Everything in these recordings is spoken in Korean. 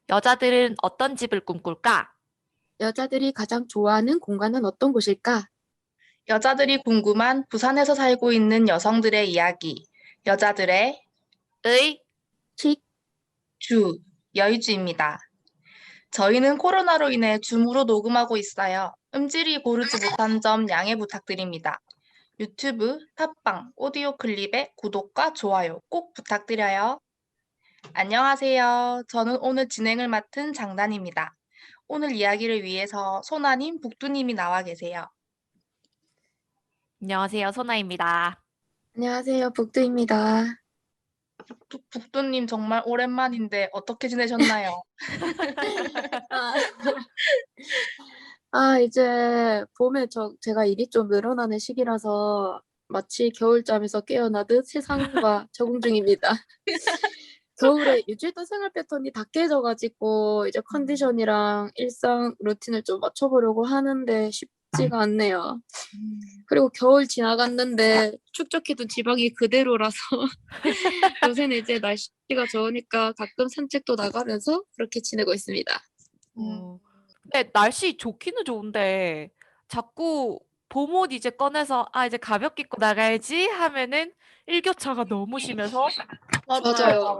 여자들은 어떤 집을 꿈꿀까? 여자들이 가장 좋아하는 공간은 어떤 곳일까? 여자들이 궁금한 부산에서 살고 있는 여성들의 이야기. 여자들의 의, 칙, 주, 여의주입니다. 저희는 코로나로 인해 줌으로 녹음하고 있어요. 음질이 고르지 못한 점 양해 부탁드립니다. 유튜브, 팟빵, 오디오 클립의 구독과 좋아요 꼭 부탁드려요. 안녕하세요. 저는 오늘 진행을 맡은 장단입니다. 오늘 이야기를 위해서 소나님, 북두님이 나와 계세요. 안녕하세요. 소나입니다. 안녕하세요. 북두입니다. 북두님 정말 오랜만인데 어떻게 지내셨나요? 아, 이제 봄에 제가 일이 좀 늘어나는 시기라서 마치 겨울잠에서 깨어나듯 세상과 적응 중입니다. 겨울에 유지했던 생활 패턴이 다 깨져가지고 이제 컨디션이랑 일상 루틴을 좀 맞춰보려고 하는데 쉽지가 않네요. 그리고 겨울 지나갔는데 축적해둔 지방이 그대로라서 요새는 이제 날씨가 좋으니까 가끔 산책도 나가면서 그렇게 지내고 있습니다. 어, 근데 날씨 좋기는 좋은데 자꾸 봄옷 이제 꺼내서 이제 가볍게 입고 나가야지 하면은 일교차가 너무 심해서 맞아요.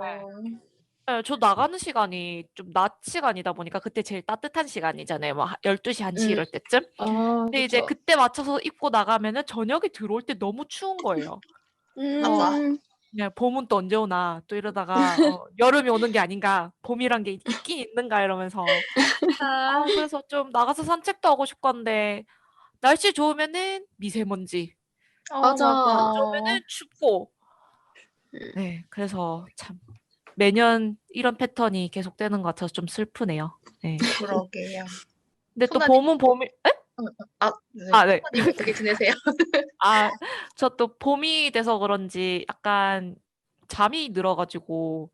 네, 저 나가는 시간이 좀 낮 시간이다 보니까 그때 제일 따뜻한 시간이잖아요. 뭐 12시, 1시 음, 이럴 때쯤. 근데 이제 그쵸. 그때 맞춰서 입고 나가면은 저녁에 들어올 때 너무 추운 거예요. 그래서 맞아. 음, 그냥 봄은 또 언제 오나 또 이러다가 여름이 오는 게 아닌가 봄이란 게 있긴 있는가 이러면서 그래서 좀 나가서 산책도 하고 싶건데 날씨 좋으면은 미세먼지 맞아. 안 좋으면은 춥고 네 그래서 참 매년 이런 패턴이 계속되는 것 같아서 좀 슬프네요. 네. 그러게요. 근데 또 소나님, 봄은 봄이 네. 아, 네. 소나님 어떻게 지내세요? 아, 저 또 봄이 돼서 그런지 약간 잠이 늘어가지고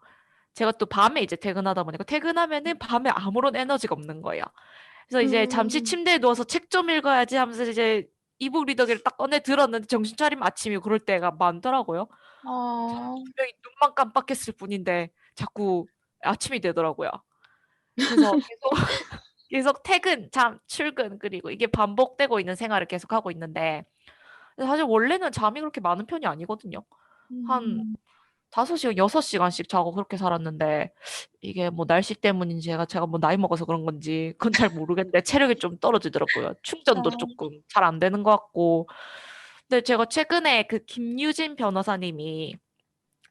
제가 또 밤에 이제 퇴근하다 보니까 퇴근하면은 밤에 아무런 에너지가 없는 거예요. 그래서 이제 잠시 음, 침대에 누워서 책 좀 읽어야지 하면서 이제 이북 리더기를 딱 꺼내 들었는데 정신 차리면 아침이고 그럴 때가 많더라고요. 어, 분명히 눈만 깜빡했을 뿐인데 자꾸 아침이 되더라고요. 그래서 계속 퇴근, 잠, 출근 그리고 이게 반복되고 있는 생활을 계속 하고 있는데 사실 원래는 잠이 그렇게 많은 편이 아니거든요. 한 음, 5시간, 6시간씩 자고 그렇게 살았는데 이게 뭐 날씨 때문인지 제가 뭐 나이 먹어서 그런 건지 그건 잘 모르겠는데 체력이 좀 떨어지더라고요. 충전도 어, 조금 잘 안 되는 것 같고. 근데 제가 최근에 그 김유진 변호사님이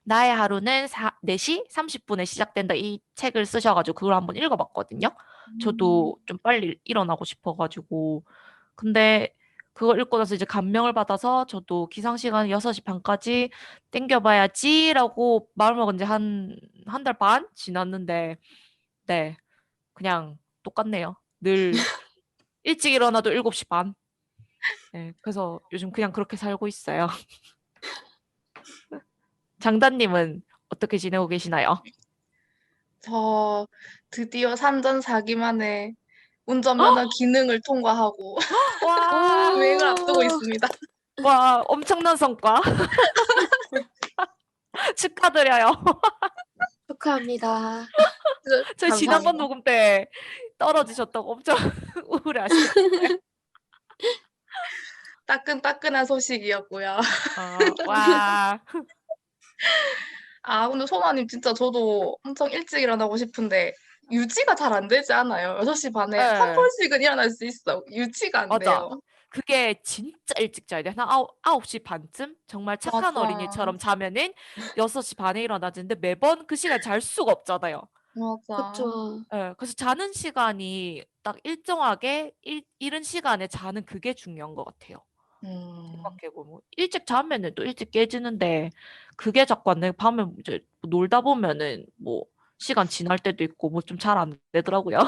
나의 하루는 4시 30분에 시작된다 이 책을 쓰셔가지고 그걸 한번 읽어봤거든요. 음, 저도 좀 빨리 일어나고 싶어가지고. 근데 그걸 읽고 나서 이제 감명을 받아서 저도 기상시간 6시 반까지 땡겨봐야지라고 마음먹은 지 한 달 반 지났는데, 네, 그냥 똑같네요. 늘 일찍 일어나도 7시 반. 네, 그래서 요즘 그냥 그렇게 살고 있어요. 장단님은 어떻게 지내고 계시나요? 저 드디어 산전사기 만에 운전면허 기능을 통과하고 와, 주행을 앞두고 오, 있습니다. 와, 엄청난 성과. 축하드려요. 축하합니다. 저희 지난번 감사합니다. 녹음 때 떨어지셨다고 엄청 우울해하시던데. 따끈따끈한 소식이었고요. 와. 근데 소나님 진짜 저도 엄청 일찍 일어나고 싶은데 유지가 잘 안 되지 않아요? 6시 반에 한 예, 번씩은 일어날 수 있어. 유지가 안 맞아. 돼요. 그게 진짜 일찍 자야 돼. 한 9시 반쯤? 정말 착한 맞아. 어린이처럼 자면은 6시 반에 일어나지는데 매번 그 시간 잘 수가 없잖아요. 맞아. 그쵸. 그래서 자는 시간이 딱 일정하게 이른 시간에 자는 그게 중요한 것 같아요. 음, 생각해보면. 일찍 자면은 또 일찍 깨지는데 그게 자꾸 안 돼. 밤에 이제 놀다 보면은 뭐 시간 지날 때도 있고 뭐 좀 잘 안 되더라고요.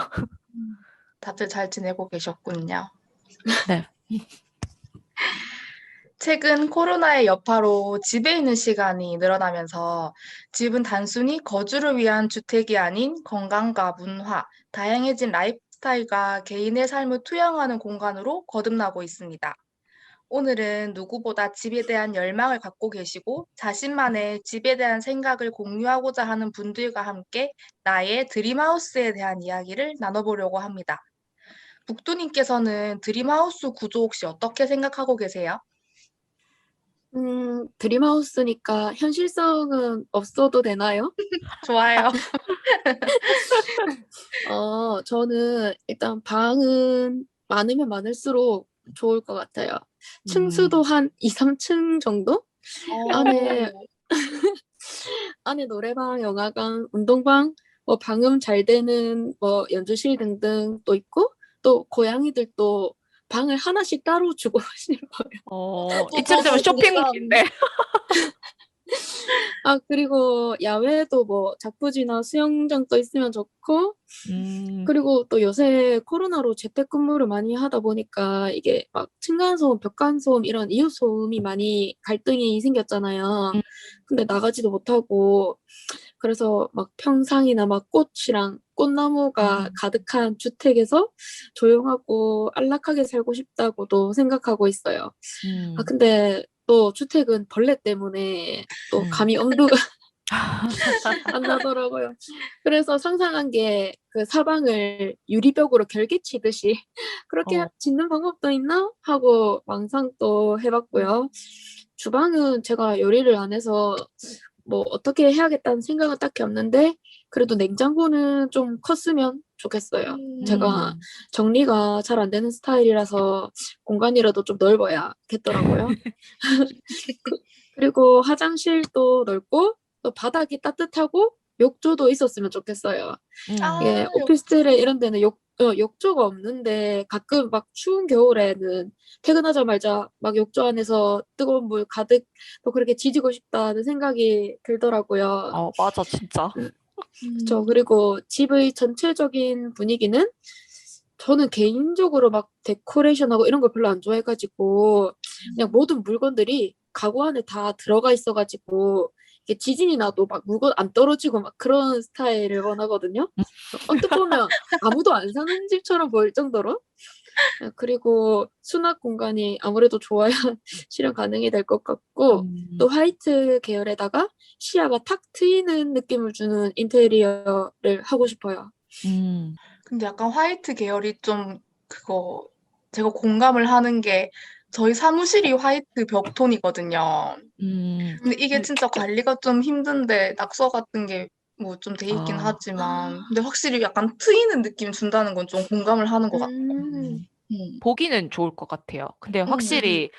다들 잘 지내고 계셨군요. 네. 최근 코로나의 여파로 집에 있는 시간이 늘어나면서 집은 단순히 거주를 위한 주택이 아닌 건강과 문화, 다양해진 라이프 스타일과 개인의 삶을 투영하는 공간으로 거듭나고 있습니다. 오늘은 누구보다 집에 대한 열망을 갖고 계시고 자신만의 집에 대한 생각을 공유하고자 하는 분들과 함께 나의 드림하우스에 대한 이야기를 나눠보려고 합니다. 북두님께서는 드림하우스 구조 혹시 어떻게 생각하고 계세요? 드림하우스니까 현실성은 없어도 되나요? 좋아요. 저는 일단 방은 많으면 많을수록 좋을 것 같아요. 층수도 음, 한 2, 3층 정도? 안에 어, 안에 노래방, 영화관, 운동방, 뭐 방음 잘 되는 뭐 연주실 등등 또 있고 또 고양이들도 방을 하나씩 따로 주고 싶어요. 이쯤 되면 저도 공감. 쇼핑몰인데. 그리고 야외에도 뭐 자쿠지나 수영장도 있으면 좋고 음, 그리고 또 요새 코로나로 재택근무를 많이 하다 보니까 이게 막 층간소음, 벽간소음 이런 이웃 소음이 많이 갈등이 생겼잖아요. 음, 근데 나가지도 못하고 그래서 막 평상이나 막 꽃이랑 꽃나무가 음, 가득한 주택에서 조용하고 안락하게 살고 싶다고도 생각하고 있어요. 음, 근데 또 주택은 벌레 때문에 또 음. 감히 엄두가 안 나더라고요. 그래서 상상한 게 그 사방을 유리벽으로 결계치듯이 그렇게 어, 짓는 방법도 있나 하고 망상도 해봤고요. 주방은 제가 요리를 안 해서 뭐 어떻게 해야겠다는 생각은 딱히 없는데 그래도 냉장고는 좀 컸으면 좋겠어요. 제가 음. 정리가 잘 안 되는 스타일이라서 공간이라도 좀 넓어야겠더라고요. 그리고 화장실도 넓고 또 바닥이 따뜻하고 욕조도 있었으면 좋겠어요. 음. 예, 역시. 오피스텔에 이런 데는 욕조가 없는데 가끔 막 추운 겨울에는 퇴근하자마자 막 욕조 안에서 뜨거운 물 가득 또 그렇게 지지고 싶다는 생각이 들더라고요. 맞아, 진짜. 음, 그쵸. 음, 그리고 집의 전체적인 분위기는 저는 개인적으로 막 데코레이션하고 이런 걸 별로 안 좋아해가지고 그냥 모든 물건들이 가구 안에 다 들어가 있어가지고 이게 지진이 나도 막 물건 안 떨어지고 막 그런 스타일을 원하거든요. 언뜻 보면 아무도 안 사는 집처럼 보일 정도로. 그리고 수납 공간이 아무래도 좋아야 실현 가능이 될 것 같고 또 음, 화이트 계열에다가 시야가 탁 트이는 느낌을 주는 인테리어를 하고 싶어요. 음, 근데 약간 화이트 계열이 좀 그거 제가 공감을 하는 게 저희 사무실이 화이트 벽톤이거든요. 음. 근데 이게 진짜 관리가 좀 힘든데 낙서 같은 게 뭐 좀 돼 있긴 아, 하지만 근데 확실히 약간 트이는 느낌 준다는 건 좀 공감을 하는 것 같아요. 음, 음. 음. 보기는 좋을 것 같아요. 근데 음. 음, 확실히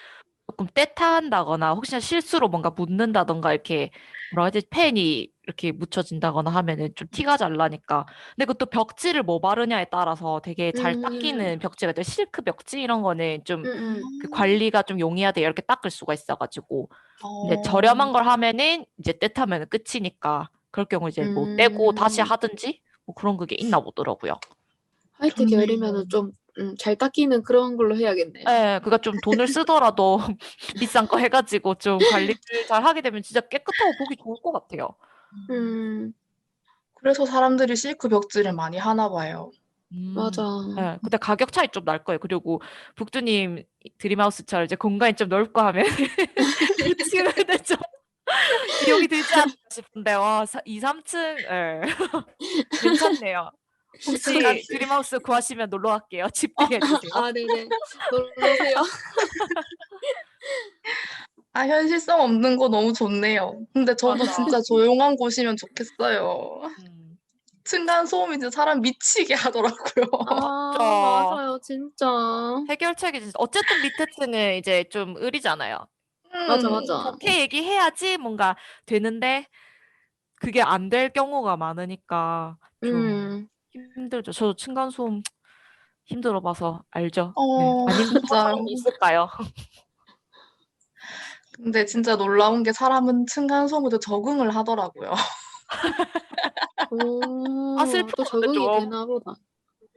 조금 때타한다거나 혹시나 실수로 뭔가 묻는다던가 이렇게 뭐라 해야 되지 펜이 이렇게 묻혀진다거나 하면은 좀 티가 잘 나니까. 근데 그것도 벽지를 뭐 바르냐에 따라서 되게 잘 음, 닦이는 벽지가 있대요. 실크 벽지 이런 거는 좀 음, 그 관리가 좀 용이하대 이렇게 닦을 수가 있어가지고. 근데 어, 저렴한 걸 하면은 이제 때 타면은 끝이니까 그럴 경우 이제 뭐 떼고 다시 음. 하든지 뭐 그런 그게 있나 보더라고요. 화이트 좋네요. 계열이면은 좀, 잘 닦이는 그런 걸로 해야겠네요. 예, 그니까 좀 돈을 쓰더라도 비싼 거 해가지고 좀 관리를 잘 하게 되면 진짜 깨끗하고 보기 좋을 것 같아요. 음, 그래서 사람들이 실크 벽지를 많이 하나 봐요. 맞아. 예, 근데 가격 차이 좀 날 거예요. 그리고 북두님 드림하우스처럼 이제 공간이 좀 넓고 하면 붙이는데 좀 비용이 들지 않을까 싶은데, 와, 2, 3층, 예. 괜찮네요. 그러니까 혹시 드림하우스 구하시면 놀러 갈게요. 집들이 해주세요. 네네. 놀러 오세요. 현실성 없는 거 너무 좋네요. 근데 저도 맞아. 진짜 조용한 곳이면 좋겠어요. 음. 층간 소음이 진짜 사람 미치게 하더라고요. 저 맞아요. 진짜. 해결책이 진짜 어쨌든 밑에 층은 이제 좀 의리잖아요. 맞아, 음, 맞아. 좋게 얘기해야지 뭔가 되는데 그게 안 될 경우가 많으니까 좀 음, 힘들죠. 저도 층간소음 힘들어 봐서 알죠. 네. 어, 안 힘든 진짜요. 사람이 있을까요? 근데 진짜 놀라운 게 사람은 층간 소음에도 적응을 하더라고요. 또 슬프다, 근데 적응이 좀. 되나 보다.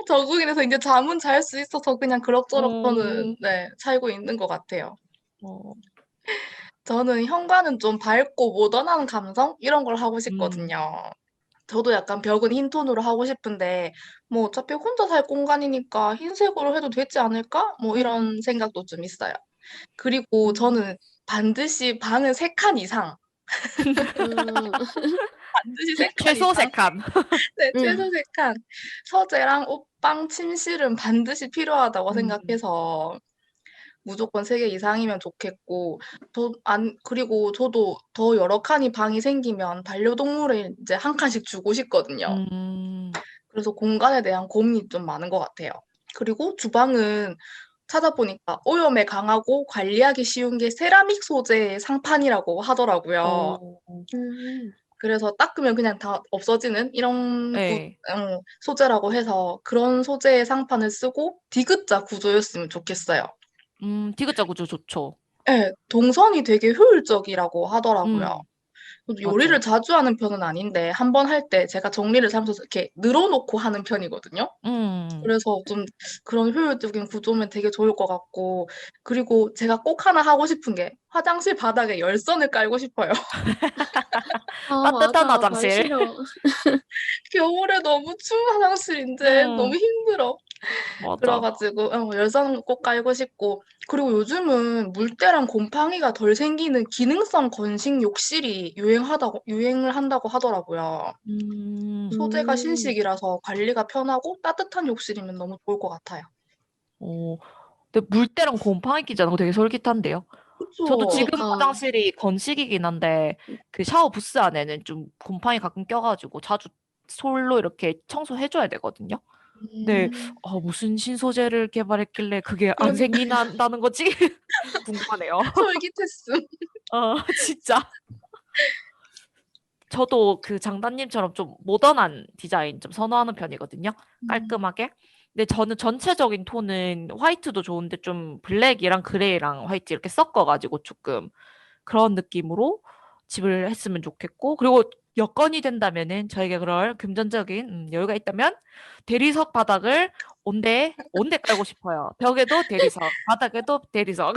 적응이 돼서 이제 잠은 잘 수 있어서 그냥 그럭저럭 음, 저는 네, 살고 있는 것 같아요. 어, 저는 현관은 좀 밝고 모던한 감성? 이런 걸 하고 음, 싶거든요. 저도 약간 벽은 흰 톤으로 하고 싶은데, 뭐 어차피 혼자 살 공간이니까 흰색으로 해도 되지 않을까? 뭐 음, 이런 생각도 좀 있어요. 그리고 저는 반드시 방은 3칸 이상, 음. 반드시 3칸 최소 이상, 3칸. 네, 최소 음. 3칸. 서재랑 옷방, 침실은 반드시 필요하다고 생각해서 무조건 3개 이상이면 좋겠고, 그리고 저도 더 여러 칸이 방이 생기면 반려동물에 이제 1칸씩 주고 싶거든요. 음. 그래서 공간에 대한 고민이 좀 많은 것 같아요. 그리고 주방은 찾아보니까 오염에 강하고 관리하기 쉬운 게 세라믹 소재의 상판이라고 하더라고요. 어. 음. 그래서 닦으면 그냥 다 없어지는 이런 예. 소재라고 해서 그런 소재의 상판을 쓰고 디귿자 구조였으면 좋겠어요. 디귿자 구조 좋죠. 예, 동선이 되게 효율적이라고 하더라고요. 음. 저도 요리를 맞죠. 자주 하는 편은 아닌데 한 번 할 때 제가 정리를 잘못해서 이렇게 늘어놓고 하는 편이거든요. 음. 그래서 좀 그런 효율적인 구조면 되게 좋을 것 같고, 그리고 제가 꼭 하나 하고 싶은 게 화장실 바닥에 열선을 깔고 싶어요. 아, 따뜻한 맞아. 발 화장실. 시려. 겨울에 너무 추운 화장실인데 너무 음. 힘들어. 그래 맞아. 가지고 열선 꼭 깔고 싶고, 그리고 요즘은 물때랑 곰팡이가 덜 생기는 기능성 건식 욕실이 유행을 한다고 하더라고요. 음. 소재가 음. 신식이라서 관리가 편하고 따뜻한 욕실이면 너무 좋을 것 같아요. 어. 근데 물때랑 곰팡이 끼지 않고 되게 솔깃한데요. 저도 그쵸? 지금 그니까. 화장실이 건식이긴 한데 그 샤워 부스 안에는 좀 곰팡이 가끔 껴가지고 자주 솔로 이렇게 청소해줘야 되거든요. 네, 음. 무슨 신소재를 개발했길래 그게 안 그러니까요. 생긴다는 거지? 궁금하네요. 솔깃했음. 진짜. 저도 그 장단님처럼 좀 모던한 디자인 좀 선호하는 편이거든요. 음. 깔끔하게. 근데 저는 전체적인 톤은 화이트도 좋은데 좀 블랙이랑 그레이랑 화이트 이렇게 섞어가지고 조금 그런 느낌으로 집을 했으면 좋겠고, 그리고 여건이 된다면은 저에게 그럴 금전적인 여유가 있다면 대리석 바닥을 온대 깔고 싶어요. 벽에도 대리석, 바닥에도 대리석.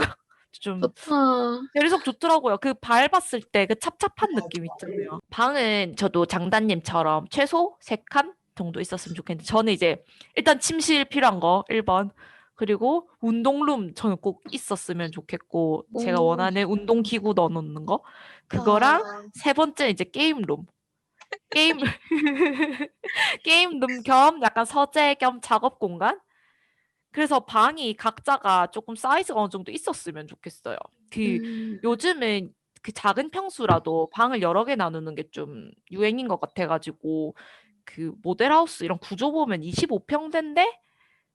좀 좋다. 대리석 좋더라고요. 그 밟았을 때 그 찹찹한 느낌 있잖아요. 방은 저도 장단님처럼 최소 3칸 정도 있었으면 좋겠는데, 저는 이제 일단 침실 필요한 거 1번, 그리고 운동룸 저는 꼭 있었으면 좋겠고, 제가 오. 원하는 운동기구 넣어놓는 거, 그거랑 아. 3번째 이제 게임룸. 게임 게임룸 겸 약간 서재 겸 작업 공간. 그래서 방이 각자가 조금 사이즈가 어느 정도 있었으면 좋겠어요. 그 음. 요즘은 그 작은 평수라도 방을 여러 개 나누는 게 좀 유행인 것 같아가지고, 그 모델하우스 이런 구조 보면 25평대인데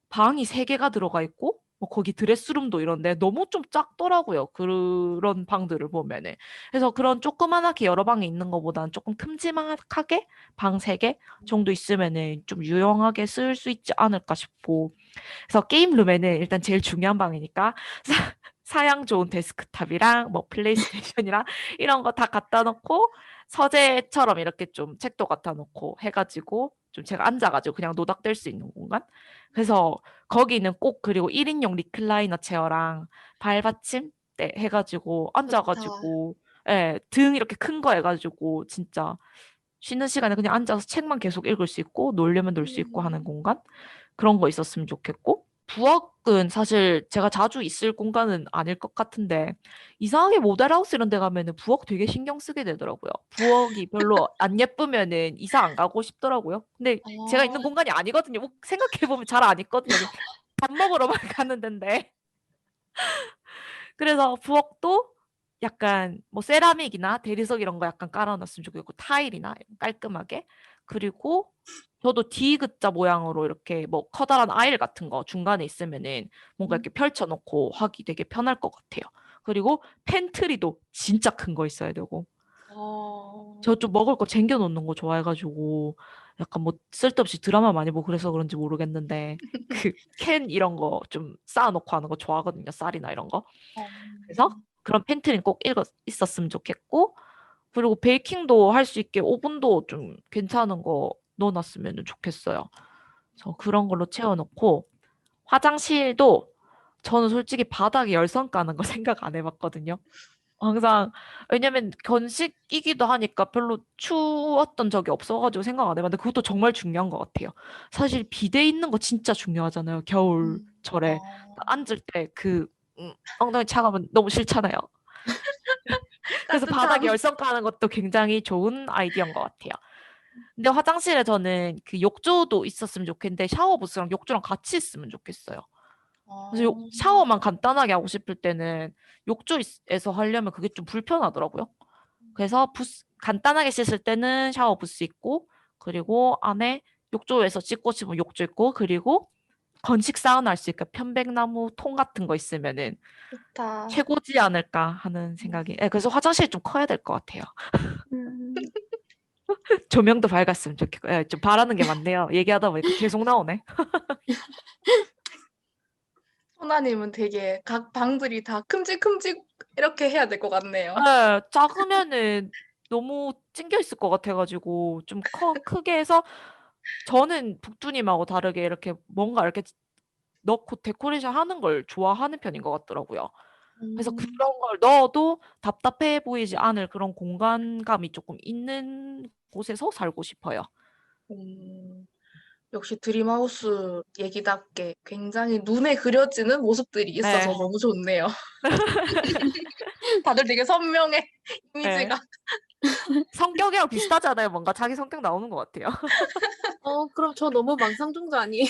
방이 3개가 들어가 있고 뭐 거기 드레스룸도 이런데 너무 좀 작더라고요. 그런 방들을 보면은. 그래서 그런 조그만하게 여러 방이 있는 것보다는 조금 큼지막하게 방 3개 정도 있으면은 좀 유용하게 쓸 수 있지 않을까 싶고. 그래서 게임룸에는 일단 제일 중요한 방이니까 사양 좋은 데스크탑이랑 뭐 플레이스테이션이랑 이런 거 다 갖다 놓고, 서재처럼 이렇게 좀 책도 갖다 놓고 해가지고 좀 제가 앉아가지고 그냥 노닥댈 수 있는 공간. 그래서 거기는 꼭, 그리고 1인용 리클라이너 체어랑 발받침대 해가지고 좋다. 앉아가지고, 예, 등 이렇게 큰 거 해가지고 진짜 쉬는 시간에 그냥 앉아서 책만 계속 읽을 수 있고 놀려면 놀 수 있고 하는 공간, 그런 거 있었으면 좋겠고. 부엌은 사실 제가 자주 있을 공간은 아닐 것 같은데, 이상하게 모델하우스 이런 데 가면은 부엌 되게 신경 쓰게 되더라고요. 부엌이 별로 안 예쁘면은 이사 안 가고 싶더라고요. 근데 제가 있는 아. 공간이 아니거든요. 뭐 생각해보면 잘 안 있거든요. 밥 먹으러만 가는 데인데. 그래서 부엌도 약간 뭐 세라믹이나 대리석 이런 거 약간 깔아놨으면 좋겠고, 타일이나 깔끔하게. 그리고 저도 D자 모양으로 이렇게 뭐 커다란 아일 같은 거 중간에 있으면은 뭔가 이렇게 펼쳐놓고 하기 되게 편할 것 같아요. 그리고 팬트리도 진짜 큰 거 있어야 되고. 어. 저 좀 먹을 거 챙겨 놓는 거 좋아해가지고 약간 뭐 쓸데없이 드라마 많이 보고 그래서 그런지 모르겠는데 그 캔 이런 거 좀 쌓아놓고 하는 거 좋아하거든요. 쌀이나 이런 거. 어. 그래서 그런 팬트리는 꼭 있었으면 좋겠고, 그리고 베이킹도 할 수 있게 오븐도 좀 괜찮은 거 넣어놨으면 좋겠어요. 그래서 그런 걸로 채워놓고, 화장실도 저는 솔직히 바닥에 열선 까는 거 생각 안 해봤거든요. 항상, 왜냐면 건식이기도 하니까 별로 추웠던 적이 없어가지고 생각 안 해봤는데 그것도 정말 중요한 것 같아요. 사실 비데 있는 거 진짜 중요하잖아요. 음. 겨울철에 어. 앉을 때 그 엉덩이 차가우면 너무 싫잖아요. 그래서 바닥에 따뜻함. 열선 까는 것도 굉장히 좋은 아이디어인 것 같아요. 근데 화장실에 저는 그 욕조도 있었으면 좋겠는데 샤워 부스랑 욕조랑 같이 있으면 좋겠어요. 그래서 어, 샤워만 간단하게 하고 싶을 때는 욕조에서 하려면 그게 좀 불편하더라고요. 그래서 간단하게 씻을 때는 샤워 부스 있고, 그리고 안에 욕조에서 씻고 싶으면 욕조 있고, 그리고 건식 사우나 할 수 있게 편백나무 통 같은 거 있으면은 좋다. 최고지 않을까 하는 생각이. 예, 그래서 화장실이 좀 커야 될 것 같아요. 음, 조명도 밝았으면 좋겠고, 예, 좀 바라는 게 많네요. 얘기하다 보니까 계속 나오네. 소나님은 되게 각 방들이 다 큼직큼직 이렇게 해야 될 것 같네요. 예, 작으면은 너무 찡겨 있을 것 같아가지고 좀 크게 해서 저는 북두님하고 다르게 이렇게 뭔가 이렇게 넣고 데코레이션 하는 걸 좋아하는 편인 것 같더라고요. 그래서 음, 그런 걸 넣어도 답답해 보이지 않을 그런 공간감이 조금 있는 곳에서 살고 싶어요. 음, 역시 드림하우스 얘기답게 굉장히 눈에 그려지는 모습들이 있어서 네, 너무 좋네요. 다들 되게 선명해, 네. 이미지가. 성격이랑 비슷하잖아요. 뭔가 자기 성격 나오는 것 같아요. 그럼 저 너무 망상종자 아니에요?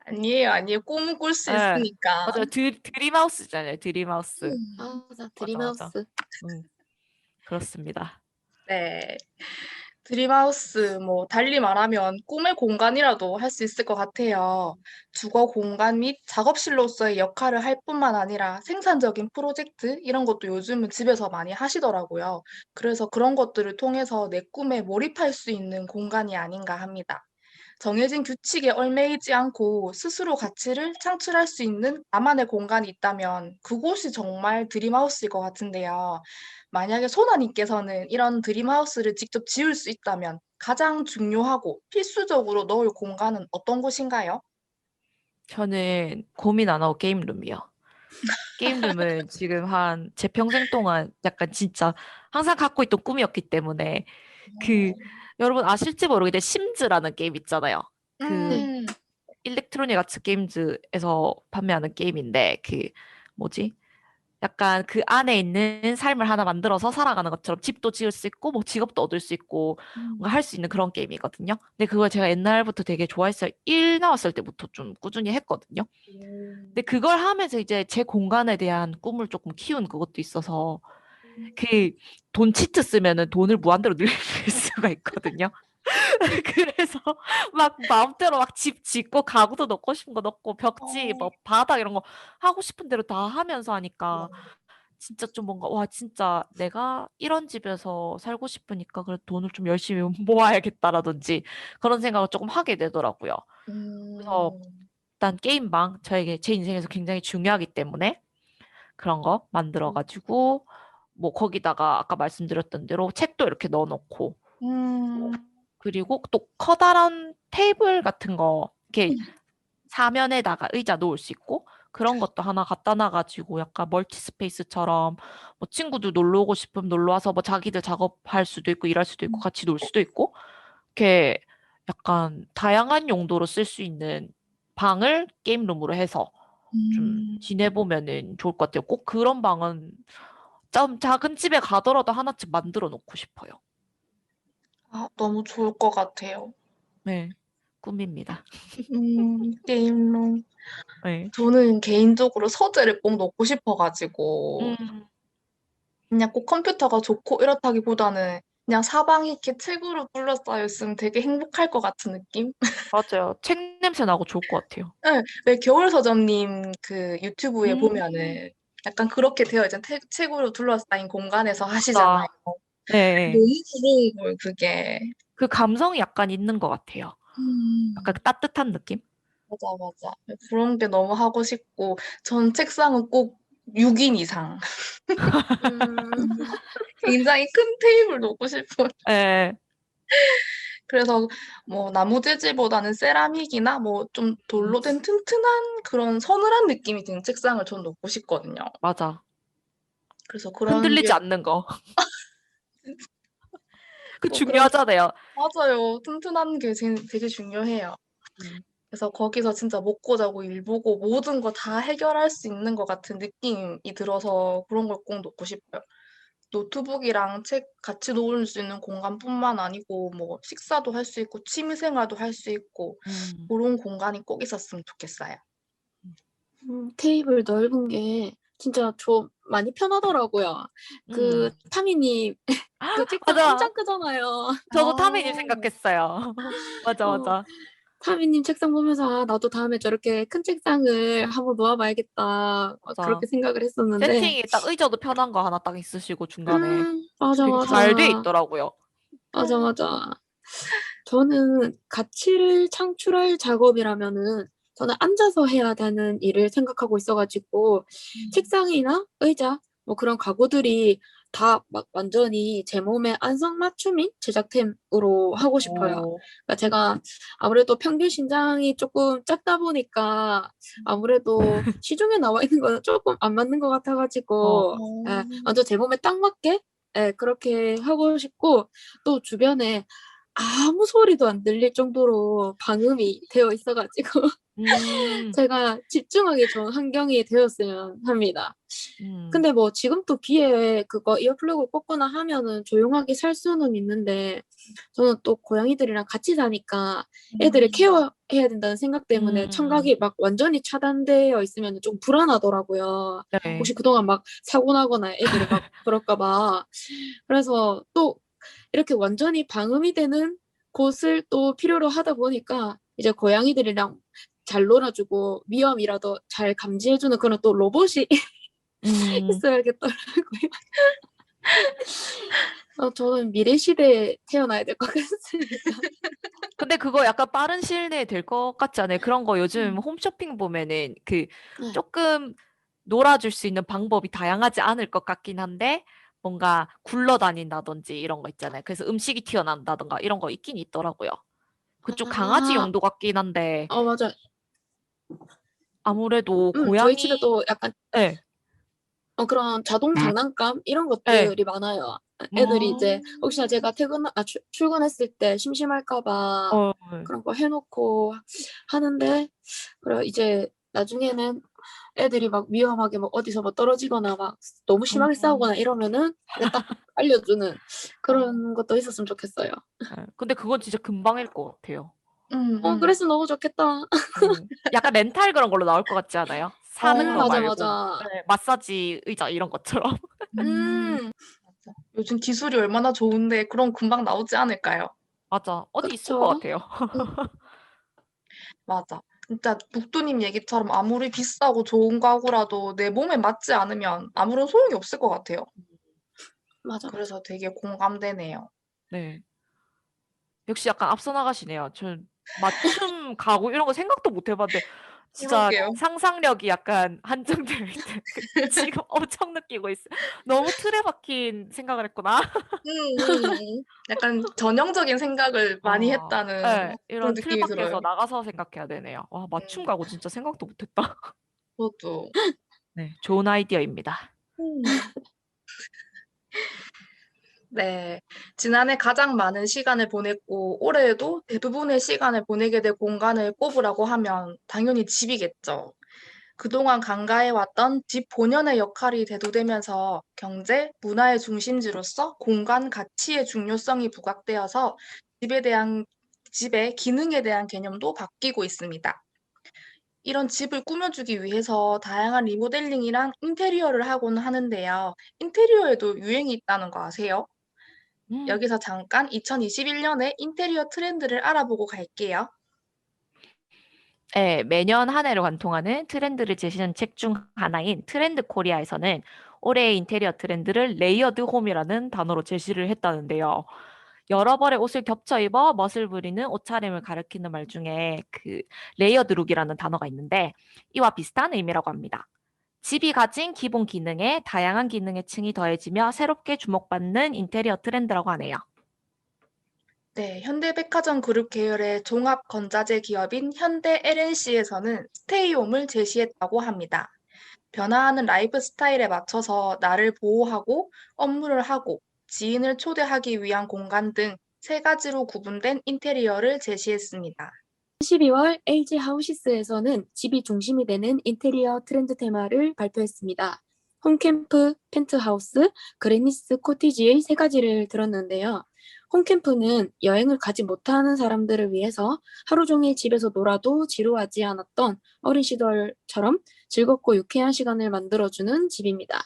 아니에요, 아니에요. 꿈은 꿀 수 네, 있으니까. 맞아요. 드림하우스잖아요. 드림하우스. 맞아, 맞아, 맞아. 드림하우스. 음, 그렇습니다. 네. 드림하우스, 뭐, 달리 말하면 꿈의 공간이라도 할 수 있을 것 같아요. 주거 공간 및 작업실로서의 역할을 할 뿐만 아니라 생산적인 프로젝트, 이런 것도 요즘은 집에서 많이 하시더라고요. 그래서 그런 것들을 통해서 내 꿈에 몰입할 수 있는 공간이 아닌가 합니다. 정해진 규칙에 얽매이지 않고 스스로 가치를 창출할 수 있는 나만의 공간이 있다면 그곳이 정말 드림하우스일 것 같은데요. 만약에 소나님께서는 이런 드림하우스를 직접 지을 수 있다면 가장 중요하고 필수적으로 넣을 공간은 어떤 곳인가요? 저는 고민 안 하고 게임룸이요. 게임룸은 지금 제 평생 동안 약간 진짜 항상 갖고 있던 꿈이었기 때문에 그 여러분 아실지 모르겠는데 심즈라는 게임 있잖아요. 그 네. 음, 일렉트로닉 아츠 게임즈에서 판매하는 게임인데 뭐지? 약간 그 안에 있는 삶을 하나 만들어서 살아가는 것처럼 집도 지을 수 있고 뭐 직업도 얻을 수 있고 뭔가 할 수 있는 그런 게임이거든요. 근데 그걸 제가 옛날부터 되게 좋아했어요. 일 나왔을 때부터 좀 꾸준히 했거든요. 근데 그걸 하면서 이제 제 공간에 대한 꿈을 조금 키운 그것도 있어서 그 돈 치트 쓰면은 돈을 무한대로 늘릴 수가 있거든요. 그래서 막 마음대로 막 집 짓고 가구도 넣고 싶은 거 넣고 벽지 어, 뭐 바닥 이런 거 하고 싶은 대로 다 하면서 하니까 진짜 좀 뭔가 와 진짜 내가 이런 집에서 살고 싶으니까 그래 돈을 좀 열심히 모아야겠다라든지 그런 생각을 조금 하게 되더라고요. 그래서 음, 일단 게임방 저에게 제 인생에서 굉장히 중요하기 때문에 그런 거 만들어가지고 뭐 거기다가 아까 말씀드렸던 대로 책도 이렇게 넣어놓고 음, 그리고 또 커다란 테이블 같은 거 이렇게 사면에다가 의자 놓을 수 있고 그런 것도 하나 갖다 놔가지고 약간 멀티 스페이스처럼 뭐 친구들 놀러 오고 싶으면 놀러 와서 뭐 자기들 작업할 수도 있고 일할 수도 있고 같이 놀 수도 있고 이렇게 약간 다양한 용도로 쓸 수 있는 방을 게임룸으로 해서 좀 음. 지내보면은 좋을 것 같아요. 꼭 그런 방은 좀 작은 집에 가더라도 하나쯤 만들어 놓고 싶어요. 아, 너무 좋을 것 같아요. 네, 꿈입니다. 게임룸. 네. 저는 개인적으로 서재를 꼭 넣고 싶어가지고 음, 그냥 꼭 컴퓨터가 좋고 이렇다기보다는 그냥 사방이 이렇게 책으로 둘러싸여 있으면 되게 행복할 것 같은 느낌? 맞아요. 책 냄새 나고 좋을 것 같아요. 네, 왜 겨울서점님 그 유튜브에 음, 보면은 약간 그렇게 되어 있잖아요. 책으로 둘러싸인 공간에서 하시잖아요. 맞아. 네. 너무 부러운 걸 그게. 그 감성이 약간 있는 것 같아요. 약간 음, 따뜻한 느낌? 맞아, 맞아. 그런 게 너무 하고 싶고, 전 책상은 꼭 6인 이상. 음, 굉장히 큰 테이블 놓고 싶어요. 네, 그래서 뭐 나무 재질보다는 세라믹이나 뭐 좀 음, 돌로 된 튼튼한 그런 서늘한 느낌이 드는 책상을 전 놓고 싶거든요. 맞아. 그래서 그런 흔들리지 류의 않는 거. 그 뭐 그런 중요하잖아요. 맞아요. 튼튼한 게 되게 중요해요. 음. 그래서 거기서 진짜 먹고 자고 일 보고 모든 거 다 해결할 수 있는 것 같은 느낌이 들어서 그런 걸 꼭 놓고 싶어요. 노트북이랑 책 같이 놓을 수 있는 공간뿐만 아니고 뭐 식사도 할 수 있고 취미 생활도 할 수 있고 음. 그런 공간이 꼭 있었으면 좋겠어요. 테이블 넓은 게 진짜 좀 많이 편하더라고요. 그 음. 타미님 그 책상 맞아. 엄청 크잖아요. 저도 타민이 아. 생각했어요. 맞아, 어 맞아. 타미님 책상 보면서 '아 나도 다음에 저렇게 큰 책상을 한번 놓아 봐야겠다.' 맞아. 그렇게 생각을 했었는데 세팅이 딱 의자도 편한 거 하나 딱 있으시고 중간에 맞아, 되게 잘 돼 맞아. 있더라고요. 맞아, 맞아. 저는 가치를 창출할 작업이라면은 저는 앉아서 해야 되는 일을 생각하고 있어 가지고 음. 책상이나 의자 뭐 그런 가구들이 다 막 완전히 제 몸에 안성맞춤인 제작템으로 하고 싶어요. 어. 그러니까 제가 아무래도 평균 신장이 쪼끔 작다 보니까 아무래도 시중에 나와 있는 거는 쪼끔 안 맞는 것 같아 어. 가지고 예 어. 완전 제 몸에 딱 맞게 예 그렇게 하고 싶고 또 주변에 아무 소리도 안 들릴 정도로 방음이 되어 있어 가지고 음. 제가 집중하기 좋은 환경이 되었으면 합니다. 음. 근데 뭐 지금 또 귀에 그거 이어플러그 꽂거나 하면은 조용하게 살 수는 있는데 저는 또 고양이들이랑 같이 사니까 애들을 음. 케어해야 된다는 생각 때문에 음. 청각이 막 완전히 차단되어 있으면은 좀 불안하더라고요. 네. 혹시 그동안 막 사고 나거나 애들이 막 그럴까 봐. 그래서 또 이렇게 완전히 방음이 되는 곳을 또 필요로 하다 보니까 이제 고양이들이랑 잘 놀아 주고 위험이라도 잘 감지해 주는 그런 또 로봇이 음. 있어야겠더라고요. 저는 미래 시대에 태어나야 될 것 같습니다. 근데 그거 약간 빠른 시일 내에 될 것 같지 않아요? 그런 거 요즘 음. 홈쇼핑 보면은 그 네. 쪼끔 놀아줄 수 있는 방법이 다양하지 않을 것 같긴 한데 뭔가 굴러다닌다든지 이런 거 있잖아요. 그래서 음식이 튀어나온다든가 이런 거 있긴 있더라고요. 그 좀 아. 강아지용도 같긴 한데 맞아요. 아무래도 저희 고양이 집에도 약간 예. 그런 자동 장난감 이런 예. 것들이 많아요. 애들이 이제 혹시나 음. 제가 출근했을 때 심심할까 봐 예. 그런 거 해 놓고 하는데 그래 이제 나중에는 애들이 막 위험하게 뭐 어디서 뭐 떨어지거나 막 너무 심하게 음. 싸우거나 이러면은 그냥 딱 알려주는 어. 그런 것도 있었으면 좋겠어요. 예. 근데 그건 진짜 금방일 것 같아요. 음음. 그랬으면 너무 좋겠다. 약간 렌탈 그런 걸로 나올 것 같지 않아요? 사는 거 맞아, 말고. 맞아. 예. 마사지 의자 이런 것처럼. 음. 음. 맞아. 요즘 기술이 얼마나 좋은데 그럼 금방 나오지 않을까요? 맞아. 어디 있을 것 그쵸. 같아요. 음. 맞아. 진짜 북두님 얘기처럼 아무리 비싸고 좋은 가구라도 내 몸에 맞지 않으면 아무런 소용이 없을 것 같아요. 맞아, 맞아. 그래서 되게 공감되네요. 네. 역시 약간 앞서 나가시네요. 저는 맞춤 가구 이런 거 생각도 못 해 봤는데 진짜 그러게요. 상상력이 약간 한정되어 있는 지금 엄청 느끼고 있어요. '너무 틀에 박힌 생각을 했구나.' 약간 전형적인 생각을 많이 아. 했다는 예. 그런 이런 틀 느낌이 밖에서 들어요. 나가서 생각해야 되네요. 와 맞춤 음. 가구 진짜 생각도 못 했다. 저도. 네. 좋은 아이디어입니다. 음. 네. 지난해 가장 많은 시간을 보냈고 올해에도 대부분의 시간을 보내게 될 공간을 꼽으라고 하면 당연히 집이겠죠. 그동안 간과해 왔던 집 본연의 역할이 대두되면서 경제, 문화의 중심지로서 공간 가치의 중요성이 부각되어서 집에 대한 집의 기능에 대한 개념도 바뀌고 있습니다. 이런 집을 꾸며주기 위해서 다양한 리모델링이랑 인테리어를 하고는 하는데요. 인테리어에도 유행이 있다는 거 아세요? 음. 여기서 잠깐 2021년의 인테리어 트렌드를 알아보고 갈게요. 예. 매년 한 해를 관통하는 트렌드를 제시하는 책 중 하나인 트렌드 코리아에서는 올해의 인테리어 트렌드를 레이어드 홈이라는 단어로 제시를 했다는데요. 여러 벌의 옷을 겹쳐 입어 멋을 부리는 옷차림을 가리키는 말 중에 그 레이어드 룩이라는 단어가 있는데 이와 비슷한 의미라고 합니다. 집이 가진 기본 기능에 다양한 기능의 층이 더해지며 새롭게 주목받는 인테리어 트렌드라고 하네요. 네, 현대백화점 그룹 계열의 종합 건자재 기업인 현대 LNC에서는 스테이홈을 제시했다고 합니다. 변화하는 라이프 스타일에 맞춰서 나를 보호하고 업무를 하고 지인을 초대하기 위한 공간 등 세 가지로 구분된 인테리어를 제시했습니다. 12월 LG 하우시스에서는 집이 중심이 되는 인테리어 트렌드 테마를 발표했습니다. 홈캠프, 펜트하우스, 그레니스 코티지의 세 가지를 들었는데요. 홈캠프는 여행을 가지 못하는 사람들을 위해서 하루 종일 집에서 놀아도 지루하지 않았던 어린 시절처럼 즐겁고 유쾌한 시간을 만들어주는 집입니다.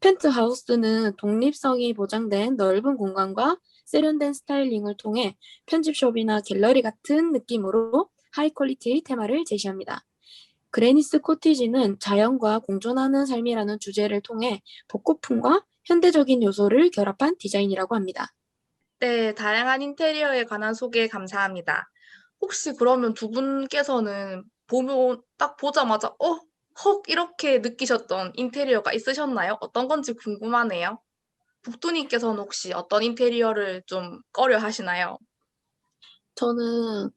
펜트하우스는 독립성이 보장된 넓은 공간과 세련된 스타일링을 통해 편집숍이나 갤러리 같은 느낌으로 하이 퀄리티 테마를 제시합니다. 그레니스 코티지는 자연과 공존하는 삶이라는 주제를 통해 복고풍과 현대적인 요소를 결합한 디자인이라고 합니다. 네, 다양한 인테리어에 관한 소개 감사합니다. 혹시 그러면 두 분께서는 보면 딱 보자마자 헉 이렇게 느끼셨던 인테리어가 있으셨나요? 어떤 건지 궁금하네요. 북두님께서는 혹시 어떤 인테리어를 좀 꺼려 하시나요? 저는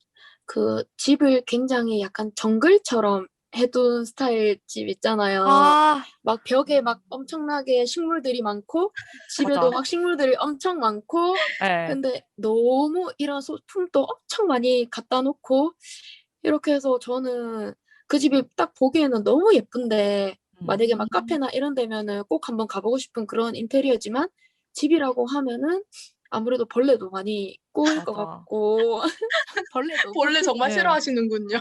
그 집을 굉장히 약간 정글처럼 해둔 스타일 집 있잖아요. 아, 막 벽에 막 엄청나게 식물들이 많고 집에도 맞아. 막 식물들이 엄청 많고 예. 근데 너무 이런 소품도 엄청 많이 갖다 놓고 이렇게 해서 저는 그 집이 딱 보기에는 너무 예쁜데 만약에 막 카페나 이런 데면은 꼭 한번 가보고 싶은 그런 인테리어지만 집이라고 하면은 아무래도 벌레도 많이 꼬일 것 맞아. 같고 벌레 너무 원래 정말 네. 싫어하시는군요.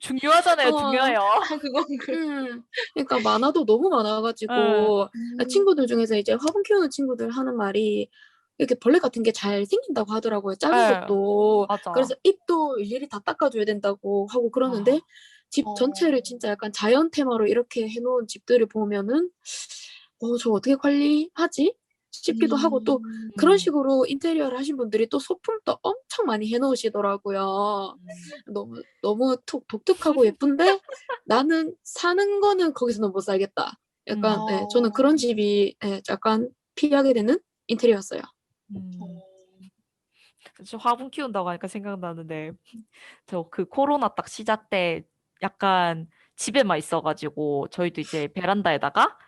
중요하잖아요, 어, 중요해요. 그건 그. 그러니까 만화도 너무 예. 많아가지고 친구들 중에서 이제 화분 키우는 친구들 하는 말이 이렇게 벌레 같은 게 잘 생긴다고 하더라고요. 작은 예. 것도. 맞아. 그래서 잎도 일일이 다 닦아줘야 된다고 하고 그러는데 아, 집 전체를 진짜 약간 자연 테마로 이렇게 해놓은 집들을 보면은 저 어떻게 관리하지? 싶기도 하고 또 그런 음. 식으로 인테리어를 하신 분들이 또 소품도 엄청 많이 해놓으시더라고요. 음. 너무 너무 독특하고 예쁜데 나는 사는 거는 거기서는 못 살겠다. 약간 음. 저는 그런 집이 약간 피하게 되는 인테리어였어요. 음. 저 화분 키운다고 하니까 생각나는데 저 그 코로나 딱 시작 때 약간 집에만 있어가지고 저희도 이제 베란다에다가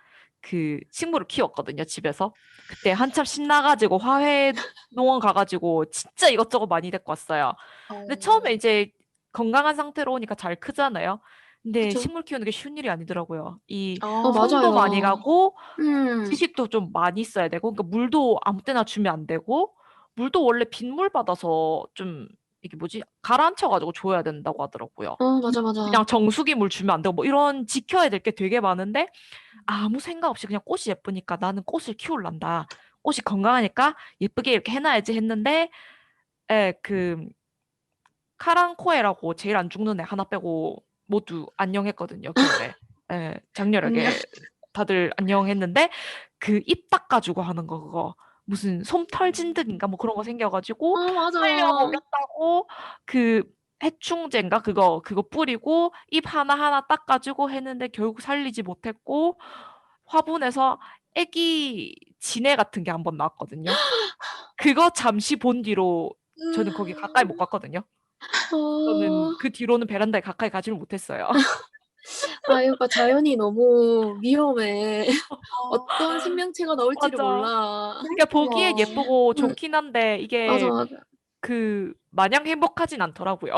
그 식물을 키웠거든요, 집에서. 그때 한참 신나가지고 화훼 농원 가가지고 진짜 이것저것 많이 데리고 왔어요. 근데 처음에 이제 건강한 상태로 오니까 잘 크잖아요. 근데 그쵸? 식물 키우는 게 쉬운 일이 아니더라고요. 이 아, 손도 많이 맞아요. 가고 음. 지식도 좀 많이 써야 되고, 그러니까 물도 아무 때나 주면 안 되고, 물도 원래 빗물 받아서 좀 이게 뭐지? 가라앉혀가지고 줘야 된다고 하더라고요. 맞아, 맞아. 그냥 정수기 물 주면 안 되고, 뭐 이런 지켜야 될 게 되게 많은데, 아무 생각 없이 그냥 꽃이 예쁘니까 나는 꽃을 키울란다. 꽃이 건강하니까 예쁘게 이렇게 해놔야지 했는데, 카랑코에라고 제일 안 죽는 애 하나 빼고 모두 안녕했거든요, 겨울에. 안녕. 장렬하게 다들 안녕했는데 그 입 닦아주고 하는 거 그거 무슨 솜털 진드기인가 뭐 그런 거 생겨가지고 살려 맞아. 먹였다고 그 해충제인가 그거 뿌리고 입 하나하나 닦아주고 했는데 결국 살리지 못했고 화분에서 애기 진해 같은 게 한번 나왔거든요. 그거 잠시 본 뒤로 저는 거기 가까이 못 갔거든요. 저는 어. 그 뒤로는 베란다에 가까이 가지를 못했어요. 그러니까 자연이 너무 위험해. 아, 어떤 생명체가 나올지를 맞아. 몰라. 그러니까 보기에 그렇구나. 예쁘고 음 좋긴 한데 맞아, 이게 맞아. 그 마냥 행복하진 않더라고요.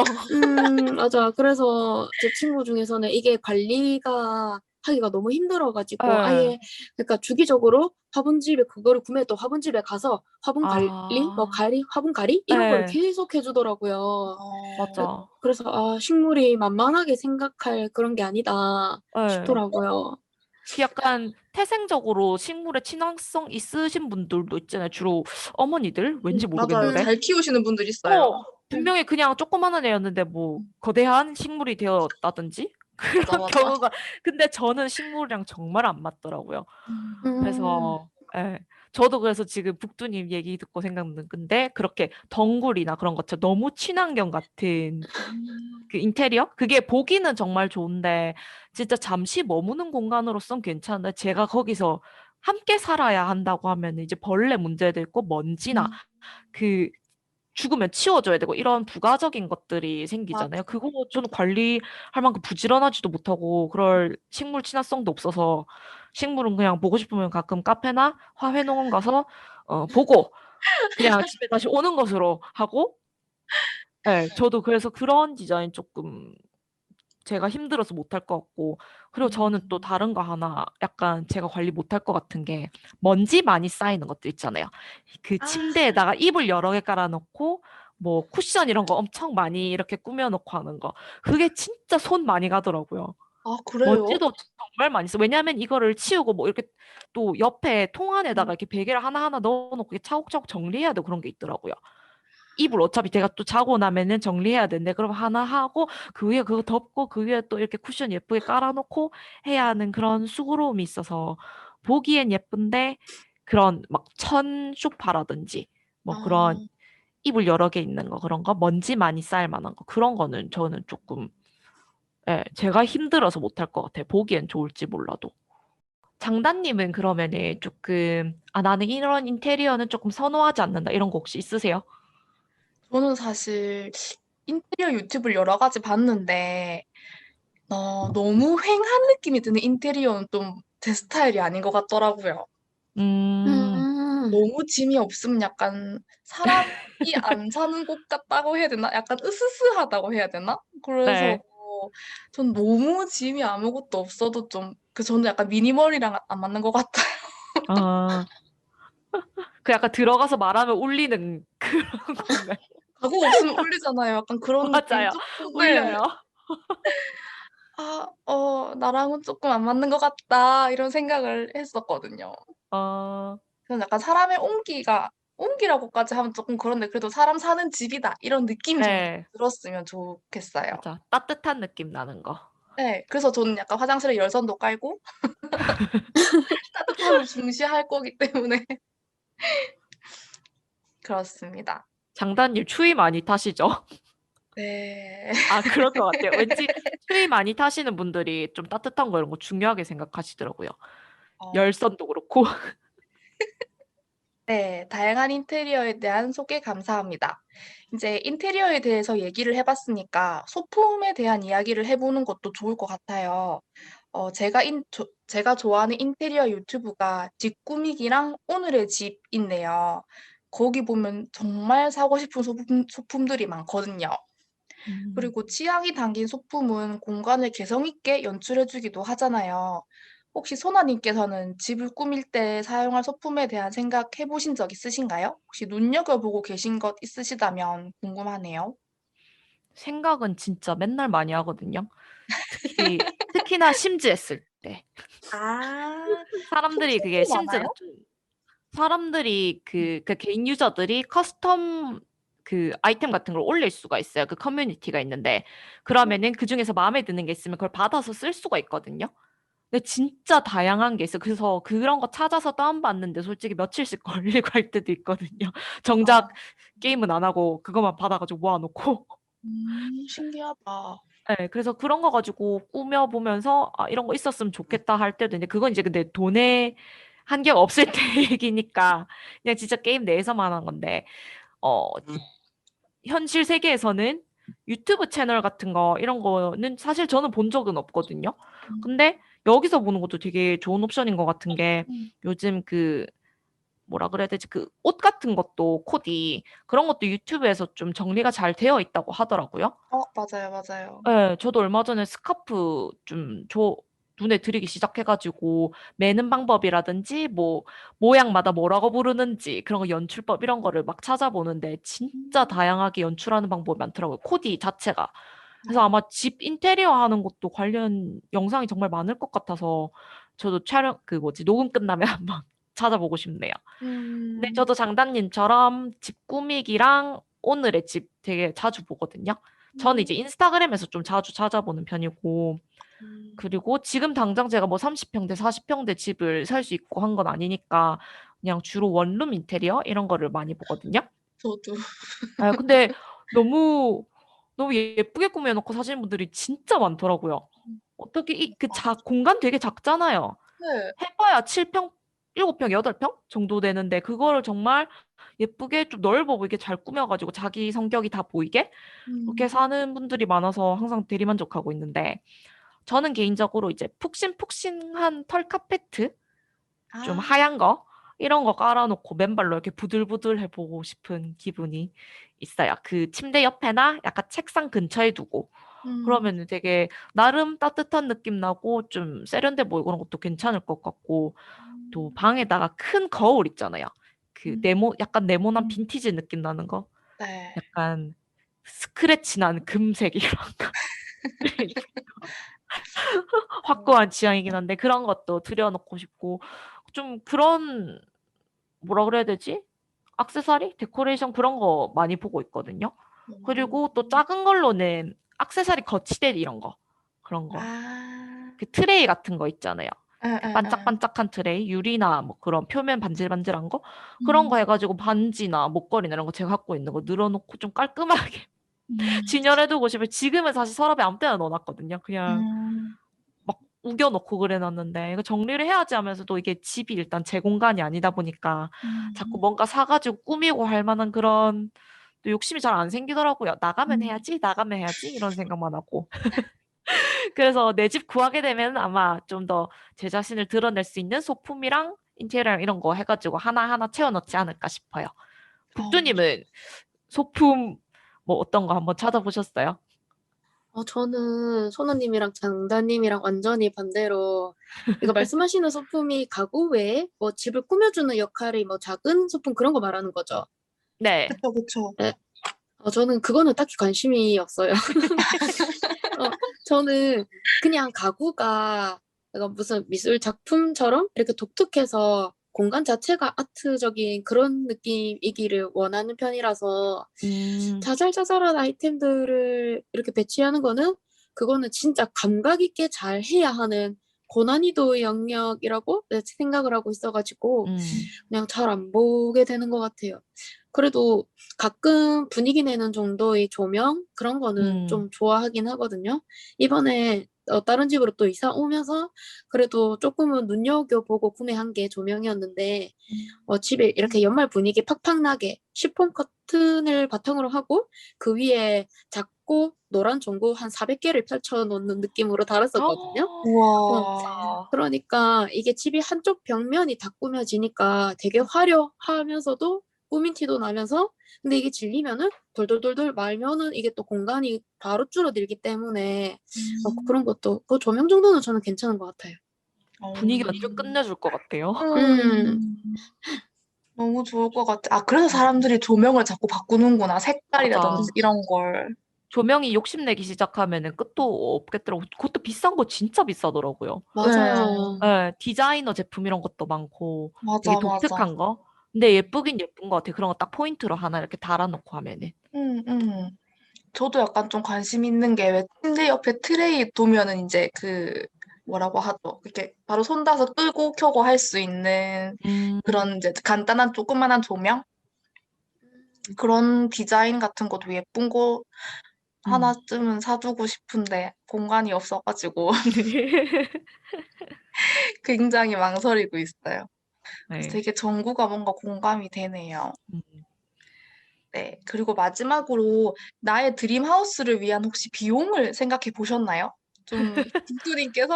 맞아. 그래서 제 친구 중에서는 이게 관리가 하기가 너무 힘들어가지고 예. 아예 그러니까 주기적으로 화분집에 그거를 구매해도 화분집에 가서 화분 관리, 뭐 아. 화분 가리 이런 거를 예. 계속 해주더라고요. 맞아. 그래서 식물이 만만하게 생각할 그런 게 아니다 예. 싶더라고요. 그 약간 태생적으로 식물에 친환성 있으신 분들도 있잖아요. 주로 어머니들? 왠지 맞아요. 모르겠는데. 잘 키우시는 분들 있어요. 어, 분명히 그냥 조그마한 애였는데 뭐 거대한 식물이 되었다든지 맞아, 그런 맞아. 경우가 근데 저는 식물이랑 정말 안 맞더라고요. 음, 그래서 예. 저도 그래서 지금 북두님 얘기 듣고 생각난 건데 그렇게 덩굴이나 그런 것처럼 너무 친환경 같은 그 인테리어? 그게 보기는 정말 좋은데 진짜 잠시 머무는 공간으로선 괜찮은데 제가 거기서 함께 살아야 한다고 하면 이제 벌레 문제도 있고 먼지나 그 죽으면 치워줘야 되고 이런 부가적인 것들이 생기잖아요. 맞아. 그거 저는 관리할 만큼 부지런하지도 못하고 그럴 식물 친화성도 없어서 식물은 그냥 보고 싶으면 가끔 카페나 화훼농원 가서 보고 그냥 집에 다시 오는 것으로 하고 예, 저도 그래서 그런 디자인 조금 제가 힘들어서 못할 것 같고, 그리고 저는 또 다른 거 하나 약간 제가 관리 못할 것 같은 게 먼지 많이 쌓이는 것들 있잖아요. 그 아, 침대에다가 이불 여러 개 깔아놓고 뭐 쿠션 이런 거 엄청 많이 이렇게 꾸며놓고 하는 거. 그게 진짜 손 많이 가더라고요. 그래요? 먼지도 정말 많이 써. 왜냐하면 이거를 치우고 뭐 이렇게 또 옆에 통 음. 안에다가 이렇게 베개를 하나하나 넣어놓고 이렇게 차곡차곡 정리해야 되고 그런 게 있더라고요. 이불 어차피 제가 또 자고 나면은 정리해야 되는데 그럼 하나 하고 그 위에 그거 덮고 그 위에 또 이렇게 쿠션 예쁘게 깔아놓고 해야 하는 그런 수고로움이 있어서 보기엔 예쁜데 그런 막 천 소파라든지 뭐 그런 아, 이불 여러 개 있는 거 그런 거 먼지 많이 쌓일 만한 거 그런 거는 저는 조금 예, 제가 힘들어서 못할 것 같아요. 보기엔 좋을지 몰라도. 장단님은 그러면은 조금 아 나는 이런 인테리어는 조금 선호하지 않는다 이런 거 혹시 있으세요? 저는 사실 인테리어 유튜브를 여러 가지 봤는데, 너무 휑한 느낌이 드는 인테리어는 좀 제 스타일이 아닌 것 같더라고요. 음, 음. 너무 짐이 없으면 약간 사람이 안 사는 곳 같다고 해야 되나? 약간 으스스하다고 해야 되나? 그래서 네. 전 너무 짐이 아무것도 없어도 좀, 저는 약간 미니멀이랑 안 맞는 것 같아요. 아, 그 약간 들어가서 말하면 울리는 그런 건가요? 가구 없으면 울리잖아요. 약간 그런 느낌이 맞아요. 조금, 네. 울려요. 나랑은 조금 안 맞는 것 같다. 이런 생각을 했었거든요. 어, 저는 약간 사람의 온기라고까지 하면 조금 그런데 그래도 사람 사는 집이다. 이런 느낌이 좀 네, 들었으면 좋겠어요. 맞아. 따뜻한 느낌 나는 거. 네. 그래서 저는 약간 화장실에 열선도 깔고 따뜻함을 중시할 거기 때문에 그렇습니다. 장단님 추위 많이 타시죠? 네. 아, 그럴 것 같아요. 왠지 추위 많이 타시는 분들이 좀 따뜻한 거 이런 거 중요하게 생각하시더라고요. 어, 열선도 그렇고. 네. 다양한 인테리어에 대한 소개 감사합니다. 이제 인테리어에 대해서 얘기를 해봤으니까 소품에 대한 이야기를 해보는 것도 좋을 것 같아요. 제가 좋아하는 인테리어 유튜브가 집 꾸미기랑 오늘의 집인데요. 거기 보면 정말 사고 싶은 소품들이 많거든요. 음. 그리고 취향이 담긴 소품은 공간을 개성 있게 연출해주기도 하잖아요. 혹시 소나님께서는 집을 꾸밀 때 사용할 소품에 대한 생각 해보신 적 있으신가요? 혹시 눈여겨보고 계신 것 있으시다면 궁금하네요. 생각은 진짜 맨날 많이 하거든요. 특히나 심즈했을 때. 아, 사람들이 그게 소품도 심즈가 많아요? 좀 사람들이 그 개인 유저들이 커스텀 그 아이템 같은 걸 올릴 수가 있어요. 그 커뮤니티가 있는데 그러면은 그 중에서 마음에 드는 게 있으면 그걸 받아서 쓸 수가 있거든요. 근데 진짜 다양한 게 있어요. 그래서 그런 거 찾아서 다운받는데 솔직히 며칠씩 걸리고 할 때도 있거든요. 정작 아, 게임은 안 하고 그것만 받아가지고 모아놓고. 신기하다. 네, 그래서 그런 거 가지고 꾸며보면서 아, 이런 거 있었으면 좋겠다 할 때도 있는데 그건 이제 근데 돈의 한계가 없을 때 얘기니까 그냥 진짜 게임 내에서만 한 건데 어, 현실 세계에서는 유튜브 채널 같은 거 이런 거는 사실 저는 본 적은 없거든요. 음, 근데 여기서 보는 것도 되게 좋은 옵션인 것 같은 게 음. 요즘 그 뭐라 그래야 되지? 그 옷 같은 것도 코디 그런 것도 유튜브에서 좀 정리가 잘 되어 있다고 하더라고요. 맞아요, 맞아요. 네, 저도 얼마 전에 스카프 눈에 들이기 시작해가지고 매는 방법이라든지 뭐 모양마다 뭐라고 부르는지 그런 거 연출법 이런 거를 막 찾아보는데 진짜 음. 다양하게 연출하는 방법이 많더라고요. 코디 자체가. 그래서 아, 아마 집 인테리어 하는 것도 관련 영상이 정말 많을 것 같아서 저도 그 뭐지 녹음 끝나면 한번 찾아보고 싶네요. 근데 음, 저도 장단님처럼 집 꾸미기랑 오늘의 집 되게 자주 보거든요. 저는 음, 이제 인스타그램에서 좀 자주 찾아보는 편이고, 음. 그리고 지금 당장 제가 뭐 30평대, 40평대 집을 살 수 있고 한 건 아니니까, 그냥 주로 원룸 인테리어 이런 거를 많이 보거든요. 저도. 아, 근데 너무, 너무 예쁘게 꾸며놓고 사시는 분들이 진짜 많더라고요. 어떻게 공간 되게 작잖아요. 네. 해봐야 7평, 7평, 8평 정도 되는데 그거를 정말 예쁘게 좀 넓어 보이게 잘 꾸며가지고 자기 성격이 다 보이게 그렇게 음. 사는 분들이 많아서 항상 대리만족하고 있는데 저는 개인적으로 이제 푹신푹신한 털 카페트 좀 아, 하얀 거 이런 거 깔아놓고 맨발로 이렇게 부들부들 해보고 싶은 기분이 있어요. 그 침대 옆에나 약간 책상 근처에 두고 음, 그러면은 되게 나름 따뜻한 느낌 나고 좀 세련돼 보이고 그런 것도 괜찮을 것 같고 또 방에다가 큰 거울 있잖아요. 그 음, 약간 네모난 빈티지 느낌 나는 거. 네. 약간 스크래치 난 금색 이런 거. 확고한 취향이긴 한데 그런 것도 들여놓고 싶고 좀 그런 뭐라 그래야 되지? 액세서리? 데코레이션 그런 거 많이 보고 있거든요. 그리고 또 음. 작은 걸로는 액세서리 거치대 이런 거. 그런 거. 아, 그 트레이 같은 거 있잖아요. 응, 그 응, 응. 반짝반짝한 트레이, 유리나 뭐 그런 표면 반질반질한 거 그런 거 음, 해가지고 반지나 목걸이나 이런 거 제가 갖고 있는 거 늘어놓고 좀 깔끔하게 음, 진열해두고 싶어요. 지금은 사실 서랍에 아무 때나 넣어놨거든요. 그냥 음, 막 우겨놓고 그래놨는데 이거 정리를 해야지 하면서도 이게 집이 일단 제 공간이 아니다 보니까 자꾸 음, 뭔가 사가지고 꾸미고 할 만한 그런 또 욕심이 잘 안 생기더라고요. 나가면 음. 해야지, 나가면 해야지 이런 생각만 하고. 그래서 내 집 구하게 되면 아마 좀 더 제 자신을 드러낼 수 있는 소품이랑 인테리어 이런 거 해가지고 하나하나 채워넣지 않을까 싶어요. 어, 북두님은 소품 뭐 어떤 거 한번 찾아보셨어요? 저는 선우님이랑 장다님이랑 완전히 반대로 이거 말씀하시는 소품이 가구 외에 뭐 집을 꾸며주는 역할이 뭐 작은 소품 그런 거 말하는 거죠. 네. 그쵸, 그쵸. 네. 저는 그거는 딱히 관심이 없어요. 저는 그냥 가구가 약간 무슨 미술 작품처럼 이렇게 독특해서 공간 자체가 아트적인 그런 느낌이기를 원하는 편이라서 음, 자잘자잘한 아이템들을 이렇게 배치하는 거는 그거는 진짜 감각 있게 잘 해야 하는 고난이도의 영역이라고 생각을 하고 있어가지고 음, 그냥 잘 안 보게 되는 것 같아요. 그래도 가끔 분위기 내는 정도의 조명 그런 거는 음, 좀 좋아하긴 하거든요. 이번에 다른 집으로 또 이사 오면서 그래도 조금은 눈여겨보고 구매한 게 조명이었는데 집에 이렇게 연말 분위기 팍팍 나게 시폰 커튼을 바탕으로 하고 그 위에 작고 노란 전구 한 400개를 펼쳐 놓는 느낌으로 달았었거든요. 어, 우와. 그러니까 이게 집이 한쪽 벽면이 다 꾸며지니까 되게 화려하면서도 꾸민 티도 나면서 근데 이게 질리면은 돌돌돌돌 말면은 이게 또 공간이 바로 줄어들기 때문에 음, 그런 것도 그 조명 정도는 저는 괜찮은 것 같아요. 분위기 어. 완전 끝내줄 것 같아요. 음, 너무 좋을 것 같아. 아, 그래서 사람들이 조명을 자꾸 바꾸는구나. 색깔이라든지 맞아. 이런 걸. 조명이 욕심내기 시작하면은 끝도 없겠더라고. 그것도 비싼 거 진짜 비싸더라고요. 맞아요. 네, 예, 디자이너 제품 이런 것도 많고 되게 맞아, 맞아. 독특한 거. 근데 예쁘긴 예쁜 것 같아. 그런 거 딱 포인트로 하나 이렇게 달아놓고 하면은. 응, 응. 저도 약간 좀 관심 있는 게 왜 침대 옆에 트레이 두면은 이제 그 뭐라고 하죠? 이렇게 바로 손 닿아서 끄고 켜고 할 수 있는 음, 그런 이제 간단한 조그만한 조명? 그런 디자인 같은 것도 예쁜 거 음. 하나쯤은 사두고 싶은데 공간이 없어가지고 굉장히 망설이고 있어요. 그래서 네. 되게 전구가 뭔가 공감이 되네요. 음. 네. 그리고 마지막으로 나의 드림 하우스를 위한 혹시 비용을 생각해 보셨나요? 좀 빅두님께서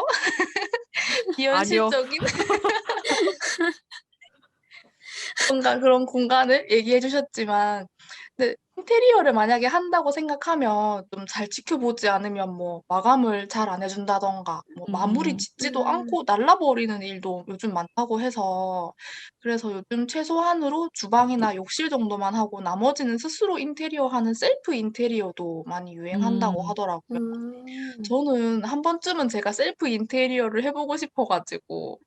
아니요. 비현실적인 뭔가 그런 공간을 얘기해 주셨지만, 근데 인테리어를 만약에 한다고 생각하면 좀 잘 지켜보지 않으면 뭐 마감을 잘 안 해준다던가, 뭐 마무리 음, 짓지도 않고 날라버리는 일도 요즘 많다고 해서, 그래서 요즘 최소한으로 주방이나 욕실 정도만 하고 나머지는 스스로 인테리어 하는 셀프 인테리어도 많이 유행한다고 음. 하더라고요. 음, 저는 한 번쯤은 제가 셀프 인테리어를 해보고 싶어가지고,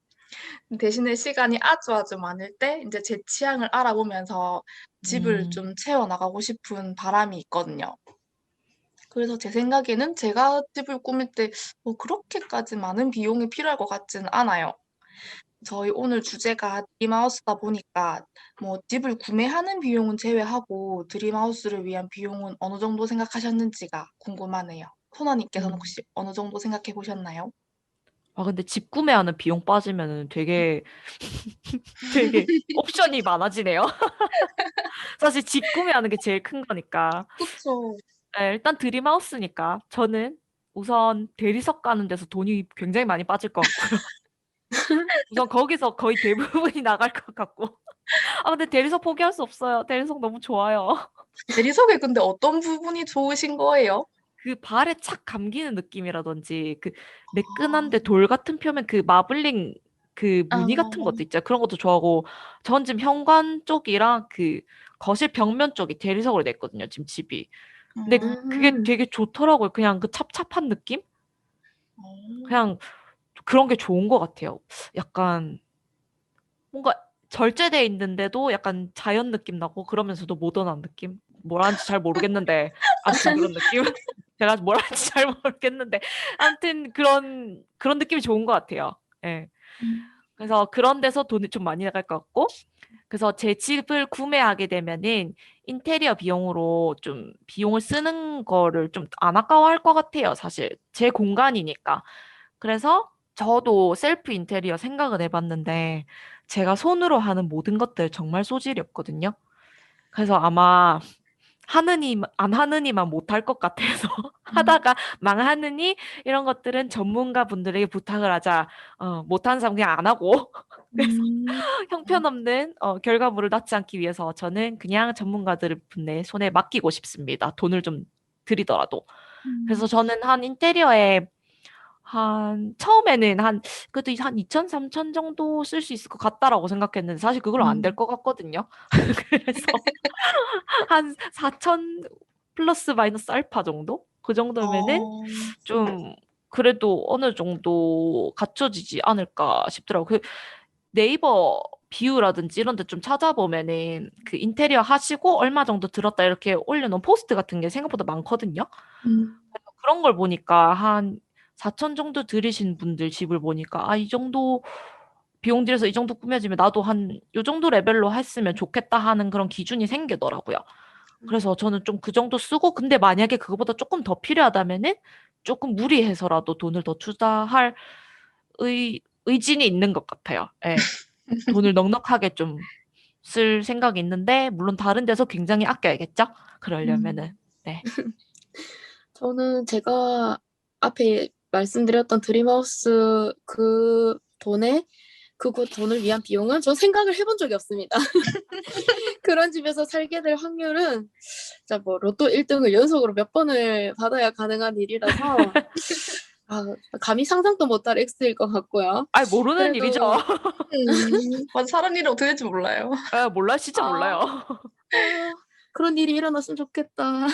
대신에 시간이 아주 아주 많을 때 이제 제 취향을 알아보면서 집을 음. 좀 채워나가고 싶은 바람이 있거든요. 그래서 제 생각에는 제가 집을 꾸밀 때 뭐 그렇게까지 많은 비용이 필요할 것 같지는 않아요. 저희 오늘 주제가 드림하우스다 보니까 뭐 집을 구매하는 비용은 제외하고 드림하우스를 위한 비용은 어느 정도 생각하셨는지가 궁금하네요. 소나님께서는 음. 혹시 어느 정도 생각해 보셨나요? 아, 근데 집 구매하는 비용 빠지면은 되게 옵션이 많아지네요. 사실 집 구매하는 게 제일 큰 거니까. 그쵸. 네, 일단 드림하우스니까 저는 우선 대리석 가는 데서 돈이 굉장히 많이 빠질 것 같고요. 우선 거기서 거의 대부분이 나갈 것 같고. 아, 근데 대리석 포기할 수 없어요. 대리석 너무 좋아요. 대리석에 근데 어떤 부분이 좋으신 거예요? 그 발에 착 감기는 느낌이라든지 그 매끈한데 돌 같은 표면 그 마블링 그 아, 무늬 같은 것도 있죠. 그런 것도 좋아하고 전 지금 현관 쪽이랑 그 거실 벽면 쪽이 대리석으로 냈거든요. 지금 집이. 근데 그게 음. 되게 좋더라고요. 그냥 그 찹찹한 느낌? 어. 그냥 그런 게 좋은 것 같아요. 약간 뭔가 절제돼 있는데도 약간 자연 느낌 나고 그러면서도 모던한 느낌? 뭐라는지 잘 모르겠는데 아무튼 그런 느낌? 제가 뭐라는지 잘 모르겠는데 아무튼 그런 느낌이 좋은 것 같아요. 예. 그래서 그런 데서 돈이 좀 많이 나갈 것 같고 그래서 제 집을 구매하게 되면은 인테리어 비용으로 좀 비용을 쓰는 거를 좀 안 아까워할 것 같아요. 사실 제 공간이니까. 그래서 저도 셀프 인테리어 생각은 해봤는데 제가 손으로 하는 모든 것들 정말 소질이 없거든요. 그래서 아마 하느니 안 하느니만 못할 것 같아서 하다가 망하느니 이런 것들은 전문가 분들에게 부탁을 하자. 못하는 사람 그냥 안 하고 그래서 음. 형편없는 결과물을 낳지 않기 위해서 저는 그냥 전문가들 분의 손에 맡기고 싶습니다. 돈을 좀 들이더라도. 그래서 저는 한 인테리어에 한 처음에는 한 그래도 한 2천, 3천 정도 쓸 수 있을 것 같다라고 생각했는데 사실 그걸로 안 될 것 같거든요. 그래서 한 4천 플러스 마이너스 알파 정도? 그 정도면은 어, 좀 그래도 어느 정도 갖춰지지 않을까 싶더라고요. 그 네이버 비유라든지 이런 데 좀 찾아보면은 그 인테리어 하시고 얼마 정도 들었다 이렇게 올려놓은 포스트 같은 게 생각보다 많거든요. 음. 그런 걸 보니까 한 4천 정도 들이신 분들 집을 보니까 아, 이 정도 비용 들여서 이 정도 꾸며지면 나도 한 요 정도 레벨로 했으면 좋겠다 하는 그런 기준이 생기더라고요. 그래서 저는 좀 그 정도 쓰고 근데 만약에 그거보다 조금 더 필요하다면은 조금 무리해서라도 돈을 더 투자할 의진이 있는 것 같아요. 예. 돈을 넉넉하게 좀 쓸 생각이 있는데 물론 다른 데서 굉장히 아껴야겠죠? 그러려면은 네. 저는 제가 앞에 말씀드렸던 드림하우스 그 돈에 돈을 위한 비용은 저 생각을 해본 적이 없습니다. 그런 집에서 살게 될 확률은 진짜 뭐 로또 1등을 연속으로 몇 번을 받아야 가능한 일이라서 아, 감히 상상도 못할 X일 것 같고요. 아, 모르는 일이죠. 그래도 맞아, 사람 일이 어떻게 될지 몰라요. 아, 몰라 진짜 아, 몰라요. 아, 그런 일이 일어났으면 좋겠다.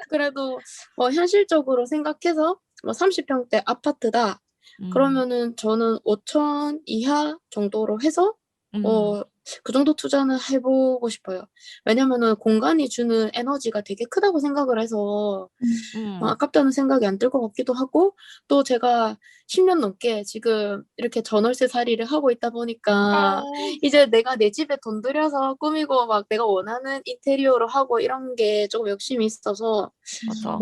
그래도 뭐 현실적으로 생각해서 뭐 30평대 아파트다. 음, 그러면은 저는 5천 이하 정도로 해서 음, 어, 그 정도 투자는 해보고 싶어요. 왜냐면은 공간이 주는 에너지가 되게 크다고 생각을 해서 음, 아깝다는 생각이 안 들 것 같기도 하고 또 제가 10년 넘게 지금 이렇게 전월세 살이를 하고 있다 보니까 어, 이제 내가 내 집에 돈 들여서 꾸미고 막 내가 원하는 인테리어로 하고 이런 게 조금 욕심이 있어서 맞아.